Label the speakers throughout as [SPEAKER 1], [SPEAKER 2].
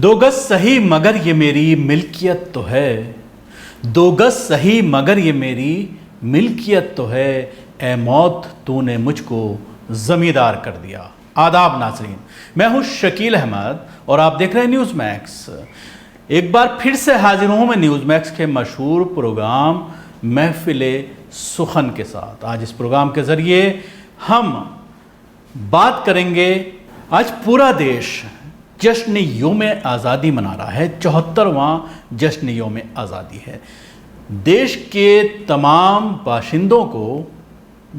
[SPEAKER 1] دو گز صحیح مگر یہ میری ملکیت تو ہے، دو گز صحیح مگر یہ میری ملکیت تو ہے، اے موت تو نے مجھ کو زمیندار کر دیا۔ آداب ناظرین، میں ہوں شکیل احمد اور آپ دیکھ رہے ہیں نیوز میکس۔ ایک بار پھر سے حاضر ہوں میں نیوز میکس کے مشہور پروگرام محفل سخن کے ساتھ۔ آج اس پروگرام کے ذریعے ہم بات کریں گے، آج پورا دیش جشن یوم آزادی منا رہا ہے، 74واں جشن یوم آزادی ہے۔ دیش کے تمام باشندوں کو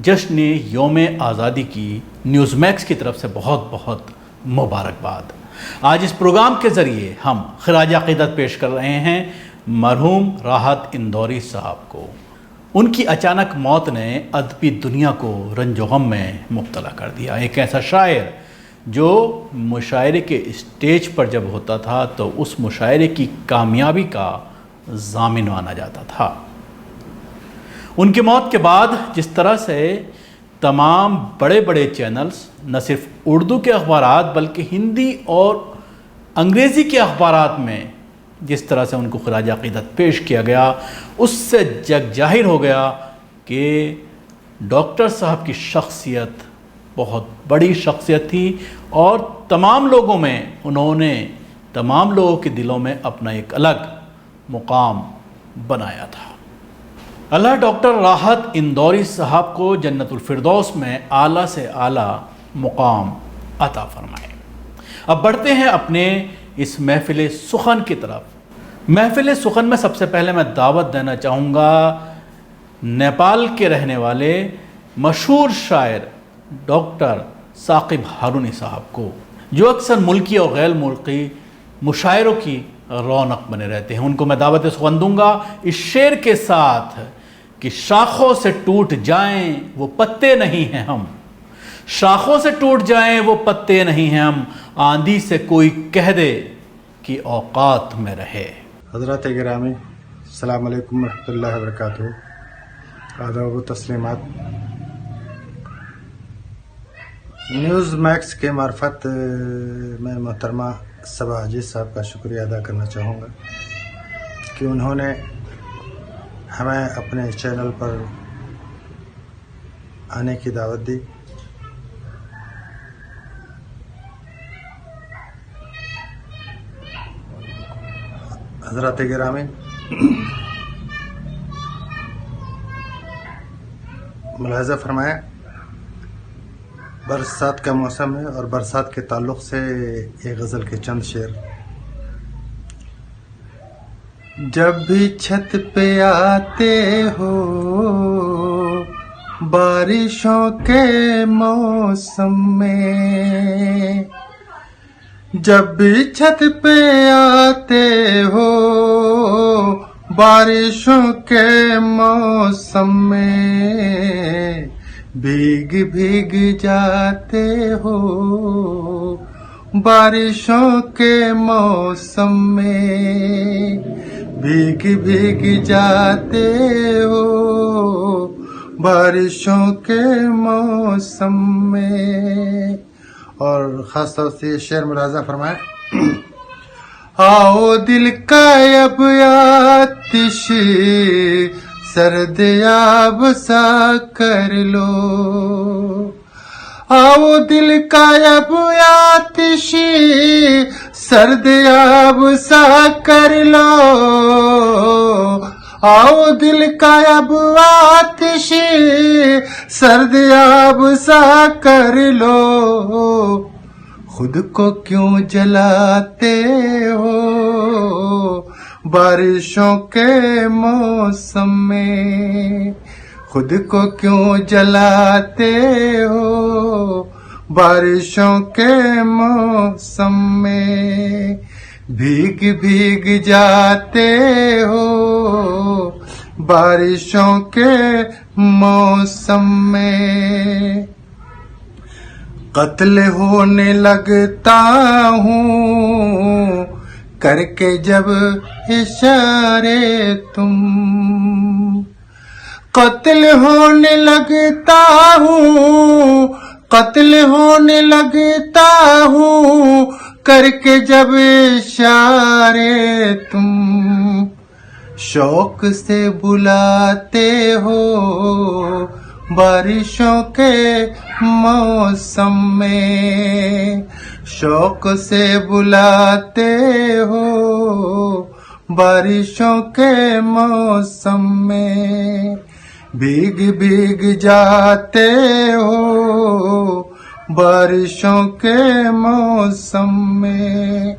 [SPEAKER 1] جشن یوم آزادی کی نیوز میکس کی طرف سے بہت بہت مبارکباد۔ آج اس پروگرام کے ذریعے ہم خراج عقیدت پیش کر رہے ہیں مرحوم راحت اندوری صاحب کو۔ ان کی اچانک موت نے ادبی دنیا کو رنج و غم میں مبتلا کر دیا۔ ایک ایسا شاعر جو مشاعرے کے اسٹیج پر جب ہوتا تھا تو اس مشاعرے کی کامیابی کا ضامن مانا جاتا تھا۔ ان کی موت کے بعد جس طرح سے تمام بڑے بڑے چینلز نہ صرف اردو کے اخبارات بلکہ ہندی اور انگریزی کے اخبارات میں جس طرح سے ان کو خراج عقیدت پیش کیا گیا، اس سے جگ ظاہر ہو گیا کہ ڈاکٹر صاحب کی شخصیت بہت بڑی شخصیت تھی اور تمام لوگوں میں انہوں نے تمام لوگوں کے دلوں میں اپنا ایک الگ مقام بنایا تھا۔ اللہ ڈاکٹر راحت اندوری صاحب کو جنت الفردوس میں اعلیٰ سے اعلیٰ مقام عطا فرمائے۔ اب بڑھتے ہیں اپنے اس محفل سخن کی طرف۔ محفل سخن میں سب سے پہلے میں دعوت دینا چاہوں گا نیپال کے رہنے والے مشہور شاعر ڈاکٹر ثاقب ہارونی صاحب کو، جو اکثر ملکی اور غیر ملکی مشاعروں کی رونق بنے رہتے ہیں۔ ان کو میں دعوت سخن دوں گا اس شعر کے ساتھ کہ شاخوں سے ٹوٹ جائیں وہ پتے نہیں ہیں ہم، شاخوں سے ٹوٹ جائیں وہ پتے نہیں ہیں ہم، آندھی سے کوئی کہہ دے کہ اوقات میں رہے۔
[SPEAKER 2] حضرات گرامی، السلام علیکم ورحمۃ اللہ وبرکاتہ، آداب و تسلیمات۔ نیوز میکس کے معرفت میں محترمہ صبا عزیز صاحب کا شکریہ ادا کرنا چاہوں گا کہ انہوں نے ہمیں اپنے چینل پر آنے کی دعوت دی۔ حضرات گرامی، ملاحظہ فرمائیں، برسات کا موسم ہے اور برسات کے تعلق سے ایک غزل کے چند شعر۔ جب بھی چھت پہ آتے ہو بارشوں کے موسم میں، جب بھی چھت پہ آتے ہو بارشوں کے موسم میں، بھیگ بھیگ جاتے ہو بارشوں کے موسم میں، بھیگ بھیگ جاتے ہو بارشوں کے موسم میں۔ اور خاص طور سے یہ شعر ملاحظہ فرمائیں، آؤ دل کا اب آتش سرد آب سا کر لو، آؤ دل کا اب آتش سرد آب سا کر لو، آؤ دل کا اب آتش سرد آب سا کر لو، خود کو کیوں جلاتے ہو بارشوں کے موسم میں، خود کو کیوں جلاتے ہو بارشوں کے موسم میں، بھیگ بھیگ جاتے ہو بارشوں کے موسم میں۔ قتل ہونے لگتا ہوں کر کے جب اشارے تم، قتل ہونے لگتا ہوں، قتل ہونے لگتا ہوں کر کے جب اشارے تم شوق سے بلاتے ہو بارشوں کے موسم میں، شوق سے بلاتے ہو بارشوں کے موسم میں، بھیگ بھیگ جاتے ہو بارشوں کے موسم میں۔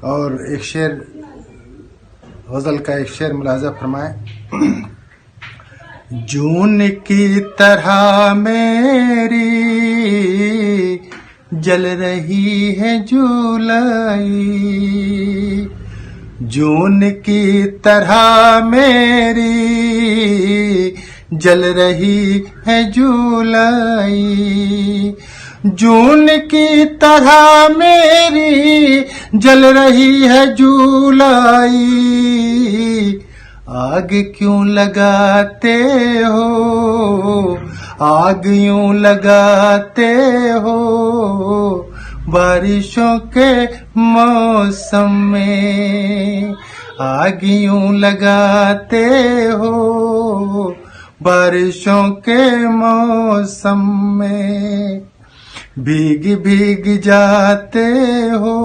[SPEAKER 2] اور ایک شعر، غزل کا ایک شعر ملاحظہ فرمائیں۔ جون کی طرح میری جل رہی ہے جولائی، جون کی طرح میری جل رہی ہے جولائی، جون کی طرح میری جل رہی ہے جولائی، آگ کیوں لگاتے ہو، آگ یوں لگاتے ہو بارشوں کے موسم میں، آگ یوں لگاتے ہو بارشوں کے موسم میں، بھیگ بھیگ جاتے ہو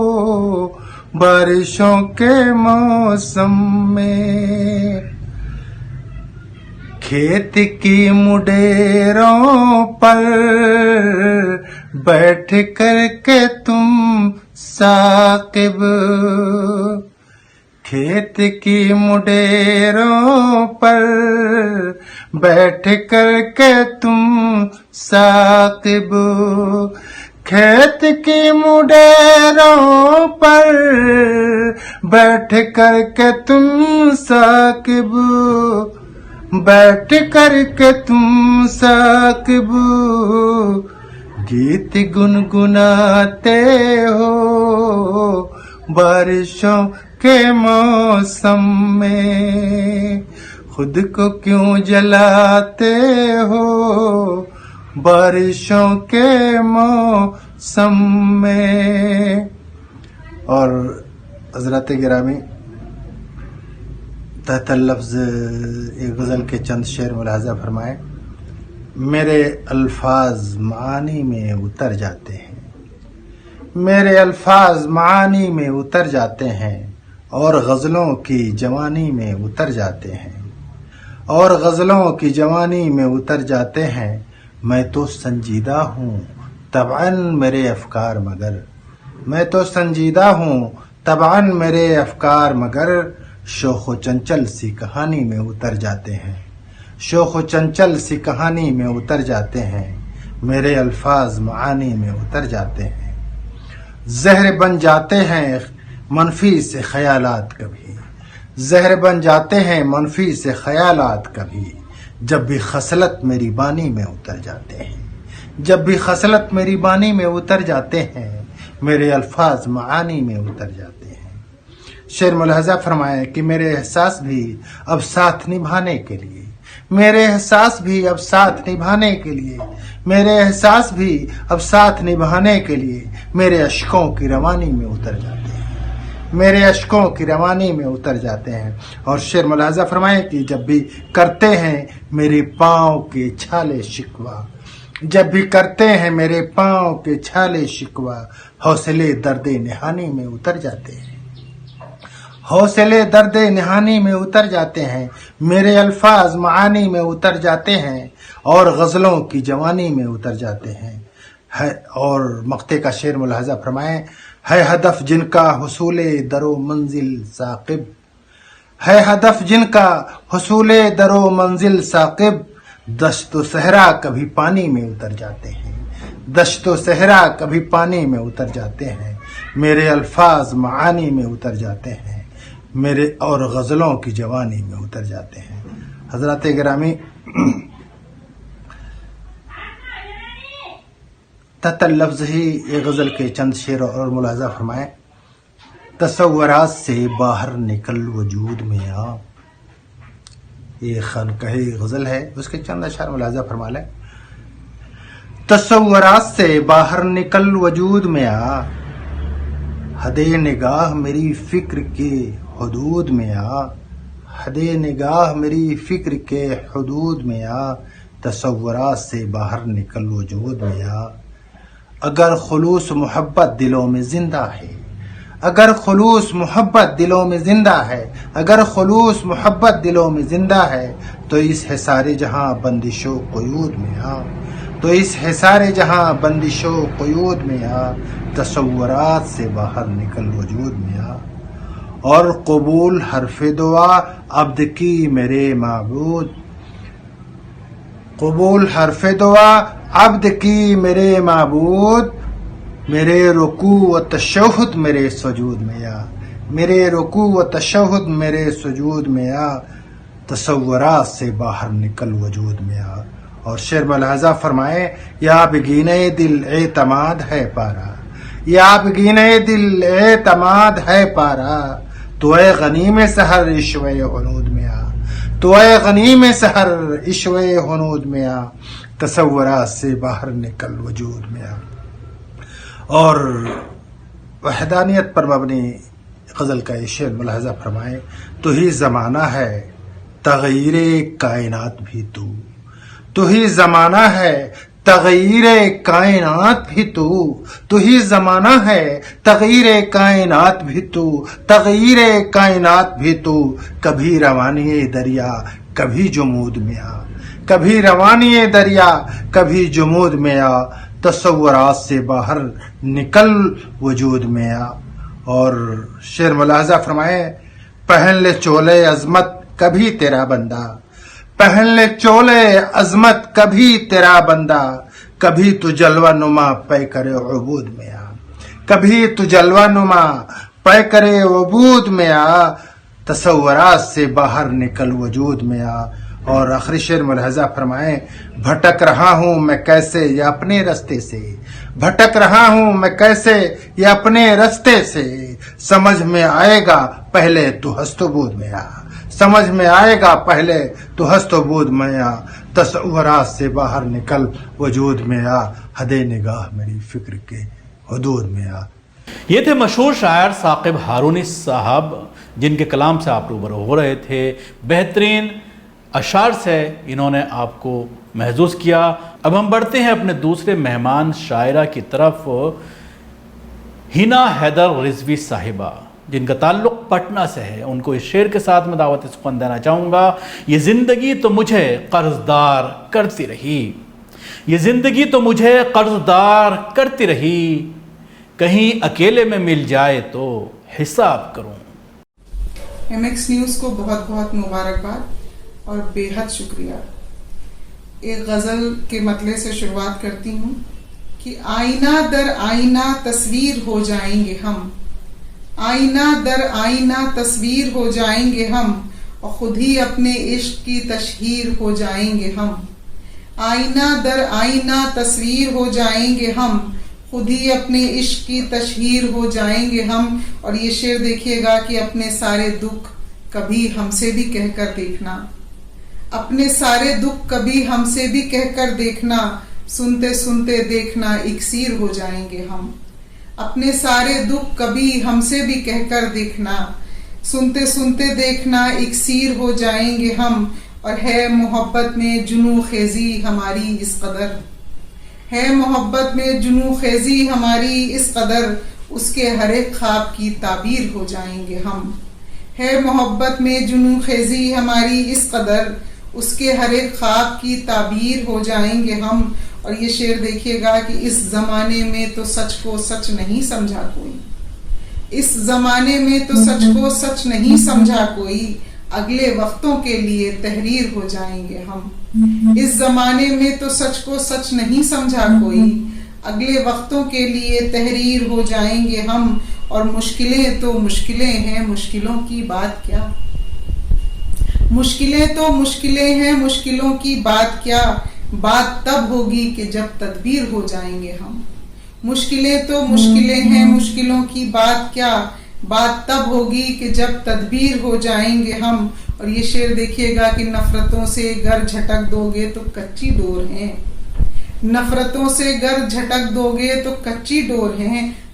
[SPEAKER 2] بارشوں کے موسم میں، کھیت کی مڈیروں پر بیٹھ کر کے تم ثاقب، کھیت کی مڈیروں پر بیٹھ کر کے تم ثاقب، کھیت کی مڈیروں پر بیٹھ کر کے تم ثاقب، بیٹھ کر کے تم ثاقب، گیت گنگناتے ہو بارشوں کے موسم میں، خود کو کیوں جلاتے ہو بارشوں کے موسم میں۔ اور حضرات گرامی، تحت لفظ ایک غزل کے چند شعر ملاحظہ فرمائیں۔ میرے الفاظ معانی میں اتر جاتے ہیں، میرے الفاظ معانی میں اتر جاتے ہیں، اور غزلوں کی جوانی میں اتر جاتے ہیں، اور غزلوں کی جوانی میں اتر جاتے ہیں، میں تو سنجیدہ ہوں طبعاً میرے افکار مگر، میں تو سنجیدہ ہوں طبعاً میرے افکار مگر، شوخ و چنچل سی کہانی میں اتر جاتے ہیں، شوخ و چنچل سی کہانی میں اتر جاتے ہیں، میرے الفاظ معانی میں اتر جاتے ہیں، زہر بن جاتے ہیں منفی سے خیالات کبھی، زہر بن جاتے ہیں منفی سے خیالات کبھی، جب بھی خصلت میری بانی میں اتر جاتے ہیں، جب بھی خصلت میری بانی میں اتر جاتے ہیں، میرے الفاظ معانی میں اتر جاتے ہیں۔ شعر ملاحظہ فرمائے کہ میرے احساس بھی اب ساتھ نبھانے کے لیے، میرے احساس بھی اب ساتھ نبھانے کے لیے، میرے احساس بھی اب ساتھ نبھانے کے لیے، میرے اشکوں کی روانی میں اتر جاتے ہیں، میرے اشکوں کی روانی میں اتر جاتے ہیں۔ اور شعر ملاحظہ فرمائیں کہ جب بھی کرتے ہیں میرے پاؤں کے چھالے شکوہ، جب بھی کرتے ہیں میرے پاؤں کے چھالے شکوہ، حوصلے درد نہانی میں اتر جاتے ہیں، حوصلے درد نہانی میں اتر جاتے ہیں، میرے الفاظ معانی میں اتر جاتے ہیں، اور غزلوں کی جوانی میں اتر جاتے ہیں۔ اور مقطع کا شعر ملاحظہ فرمائیں۔ ہے ہدف جن کا حصول در و منزل ثاقب، ہے ہدف جن کا حصول در و منزل ثاقب، دشت و صحرا کبھی پانی میں اتر جاتے ہیں، دشت و صحرا کبھی پانی میں اتر جاتے ہیں، میرے الفاظ معانی میں اتر جاتے ہیں، میرے اور غزلوں کی جوانی میں اتر جاتے ہیں۔ حضرات گرامی، تحت لفظ ہی یہ غزل کے چند شعر اور ملاحظہ فرمائیں۔ تصورات سے باہر نکل وجود میں آ، یہ خانقاہ غزل ہے، اس کے چند اشعار ملاحظہ فرما لیں۔ تصورات سے باہر نکل وجود میں آ، حد نگاہ میری فکر کے حدود میں آ، حد نگاہ میری فکر کے حدود میں آ، تصورات سے باہر نکل وجود میں آ۔ اگر خلوص محبت دلوں میں زندہ ہے، اگر خلوص محبت دلوں میں زندہ ہے، اگر خلوص محبت دلوں میں زندہ ہے، تو اس حصار جہاں بندش و قیود میں آ، تو اس حصار جہاں بندش و قیود میں آ، تصورات سے باہر نکل وجود میں آ۔ اور قبول حرف دعا عبد کی میرے معبود، قبول حرف دعا عبد کی میرے معبود، میرے رکوع و تشہد میرے سجود میں آ، میرے رکوع و تشہد میرے سجود میں آ، تصورات سے باہر نکل وجود میں آ۔ اور شعر ملاحظہ فرمائے، یا بگینے دل اعتماد ہے پارا، یا بگینے دل اعتماد ہے پارا، تو اے غنیم سحر عشوے ہنود میں آ، تو اے غنیم سحر عشوے ہنود میں آ، تصورات سے باہر نکل وجود میں آ۔ اور وحدانیت پر مبنی غزل کا یہ شعر ملاحظہ فرمائے، تو ہی زمانہ ہے تغیر کائنات بھی تو، تو ہی زمانہ ہے تغیر کائنات بھی تو، تو ہی زمانہ ہے تغیر کائنات بھی تو، تغیر کائنات بھی تو، کبھی روانی دریا کبھی جمود میں آ، کبھی روانی دریا کبھی جمود میں آ، تصورات سے باہر نکل وجود میں آ۔ اور شعر ملاحظہ فرمائے، پہن لے چولے عظمت کبھی تیرا بندہ، پہن لے چولے عظمت کبھی تیرا بندہ، کبھی تو جلوہ نما پے کرے عبود میں آ، کبھی تو جلوہ نما پے کرے عبود میں آ، تصورات سے باہر نکل وجود میں آ۔ اور آخری شعر ملاحظہ فرمائیں، بھٹک رہا ہوں میں کیسے یا اپنے رستے سے، بھٹک رہا ہوں میں کیسے یا اپنے رستے سے، سمجھ میں آئے گا پہلے تو ہست و بود میں آ، سمجھ میں آئے گا پہلے تو ہست و بود میں آ، تصورات سے باہر نکل وجود میں آ، حد نگاہ میری فکر کے حدود میں آ۔
[SPEAKER 1] یہ تھے مشہور شاعر ثاقب ہارونی صاحب، جن کے کلام سے آپ روبرو ہو رہے تھے۔ بہترین اشعار سے انہوں نے آپ کو محظوظ کیا۔ اب ہم بڑھتے ہیں اپنے دوسرے مہمان شاعرہ کی طرف، ہنا حیدر رضوی صاحبہ، جن کا تعلق پٹنہ سے ہے۔ ان کو اس شعر کے ساتھ میں دعوت سخن دینا چاہوں گا۔ یہ زندگی تو مجھے قرضدار کرتی رہی، یہ زندگی تو مجھے قرضدار کرتی رہی، کہیں اکیلے میں مل جائے تو حساب کروں۔
[SPEAKER 3] ایم ایکس نیوز کو بہت بہت مبارکباد اور بے حد شکریہ۔ ایک غزل کے مطلع سے شروعات کرتی ہوں کہ آئینہ در آئینہ تصویر ہو جائیں گے ہم، آئینہ در آئینہ تصویر ہو جائیں گے ہم، اور خود ہی اپنے عشق کی تشہیر ہو جائیں گے ہم، آئینہ در آئینہ تصویر ہو جائیں گے ہم، خود ہی اپنے عشق کی تشہیر ہو جائیں گے ہم۔ اور یہ شعر دیکھیے گا کہ اپنے سارے دکھ کبھی ہم سے بھی کہہ کر دیکھنا، اپنے سارے دکھ کبھی ہم سے بھی کہہ کر دیکھنا، سنتے سنتے دیکھنا اکسیر ہو جائیں گے ہم، اپنے سارے دکھ کبھی ہم سے بھی کہہ کر دیکھنا، سنتے سنتے دیکھنا اکسیر ہو جائیں گے ہم۔ اور ہے محبت میں جنوں خیزی ہماری اس قدر، ہے محبت میں جنوں خیزی ہماری اس قدر، اس کے ہر ایک خواب کی تعبیر ہو جائیں گے ہم، ہے محبت میں جنوں خیزی ہماری اس قدر، اس کے ہر ایک خواب کی تعبیر ہو جائیں گے ہم۔ اور یہ شعر دیکھیے گا کہ اس زمانے میں تو سچ کو سچ نہیں سمجھا کوئی، اس زمانے میں تو سچ کو سچ نہیں سمجھا کوئی، اگلے وقتوں کے لیے تحریر ہو جائیں گے ہم، اس زمانے میں تو سچ کو سچ نہیں سمجھا کوئی، اگلے وقتوں کے لیے تحریر ہو جائیں گے ہم۔ اور مشکلیں تو مشکلیں ہیں، مشکلوں کی بات کیا، مشکلیں تو مشکلیں ہیں، مشکلوں کی بات کیا، بات تب ہوگی کہ جب تدبیر ہو جائیں گے ہم، مشکلیں تو مشکلیں ہیں، مشکلوں کی بات کیا، بات تب ہوگی کہ جب تدبیر ہو جائیں گے ہم۔ اور یہ شعر دیکھیے گا کہ نفرتوں سے گر جھٹک دو گے تو کچی ڈور ہیں، نفرتوں سے گر جھٹک دو گے تو کچی ڈور ہیں،